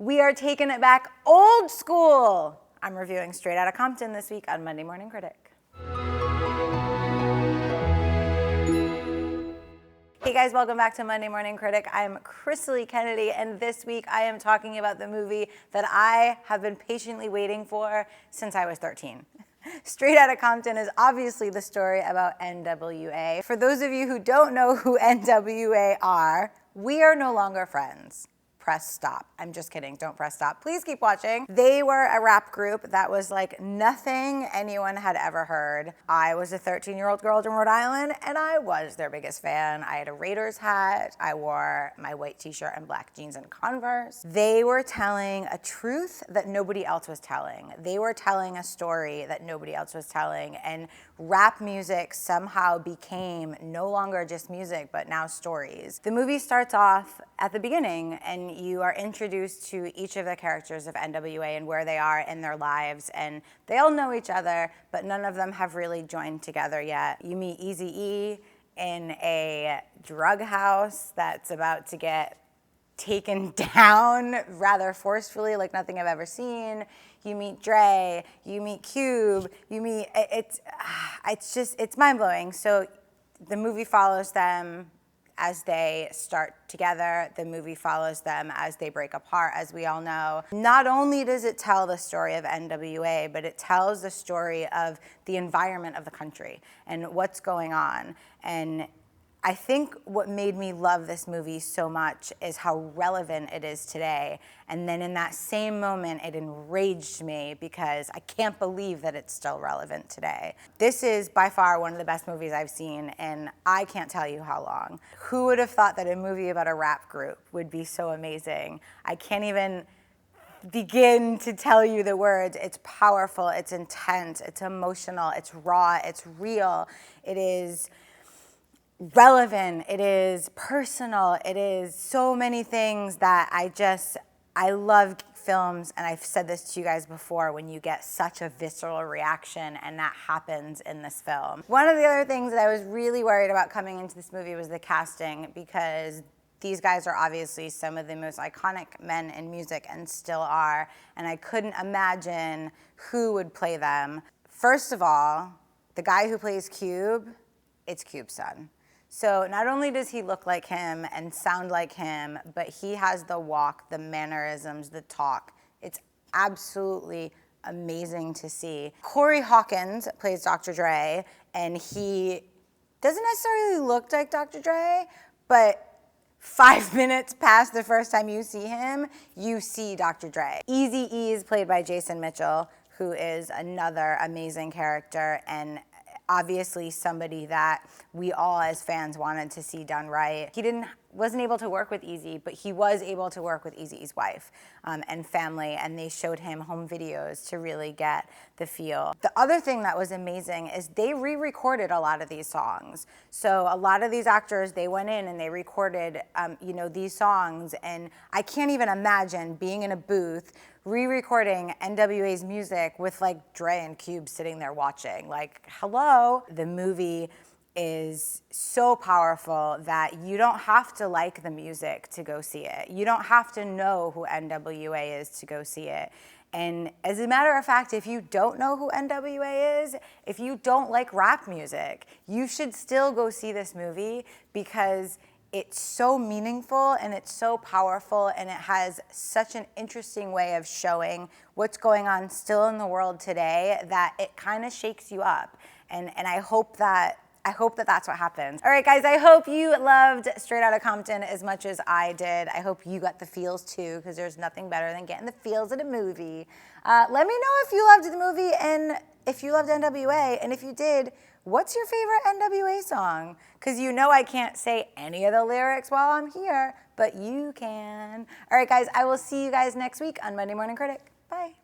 We are taking it back old school. I'm reviewing Straight Outta Compton this week on Monday Morning Critic. Hey guys, welcome back to Monday Morning Critic. I'm Krisily Kennedy, and this week I am talking about the movie that I have been patiently waiting for since I was 13. Straight Outta Compton is obviously the story about N.W.A. For those of you who don't know who N.W.A. are, we are no longer friends. Press stop. I'm just kidding, don't press stop. Please keep watching. They were a rap group that was like nothing anyone had ever heard. I was a 13-year-old girl from Rhode Island, and I was their biggest fan. I had a Raiders hat. I wore my white t-shirt and black jeans and Converse. They were telling a truth that nobody else was telling. They were telling a story that nobody else was telling, and rap music somehow became no longer just music, but now stories. The movie starts off at the beginning, and you are introduced to each of the characters of N.W.A. and where they are in their lives, and they all know each other, but none of them have really joined together yet. You meet Eazy-E in a drug house that's about to get taken down rather forcefully, like nothing I've ever seen. You meet Dre, you meet Cube, you meet, it's mind-blowing. So the movie follows them as they start together. The movie follows them as they break apart, as we all know. Not only does it tell the story of N.W.A., but it tells the story of the environment of the country and what's going on. And I think what made me love this movie so much is how relevant it is today. And then in that same moment, it enraged me because I can't believe that it's still relevant today. This is by far one of the best movies I've seen, and I can't tell you how long. Who would have thought that a movie about a rap group would be so amazing? I can't even begin to tell you the words. It's powerful, it's intense, it's emotional, it's raw, it's real, it is relevant, it is personal, it is so many things that I love films, and I've said this to you guys before, when you get such a visceral reaction, and that happens in this film. One of the other things that I was really worried about coming into this movie was the casting, because these guys are obviously some of the most iconic men in music and still are, and I couldn't imagine who would play them. First of all, the guy who plays Cube, it's Cube's son. So not only does he look like him and sound like him, but he has the walk, the mannerisms, the talk. It's absolutely amazing to see. Corey Hawkins plays Dr. Dre, and he doesn't necessarily look like Dr. Dre, but 5 minutes past the first time you see him, you see Dr. Dre. Eazy-E is played by Jason Mitchell, who is another amazing character, and obviously somebody that we all as fans wanted to see done right. He wasn't able to work with Eazy, but he was able to work with Eazy-E's wife and family, and they showed him home videos to really get the feel. The other thing that was amazing is they re-recorded a lot of these songs. So a lot of these actors, they went in and they recorded these songs, and I can't even imagine being in a booth re-recording N.W.A.'s music with like Dre and Cube sitting there watching. Like, hello. The movie is so powerful that you don't have to like the music to go see it. You don't have to know who N.W.A. is to go see it. And as a matter of fact, if you don't know who N.W.A. is, if you don't like rap music, you should still go see this movie, because it's so meaningful and it's so powerful, and it has such an interesting way of showing what's going on still in the world today that it kind of shakes you up. And I hope that that's what happens. All right, guys, I hope you loved Straight Outta Compton as much as I did. I hope you got the feels too, because there's nothing better than getting the feels of a movie. Let me know if you loved the movie and if you loved N.W.A. And if you did, what's your favorite N.W.A. song? Because you know I can't say any of the lyrics while I'm here, but you can. All right, guys, I will see you guys next week on Monday Morning Critic. Bye.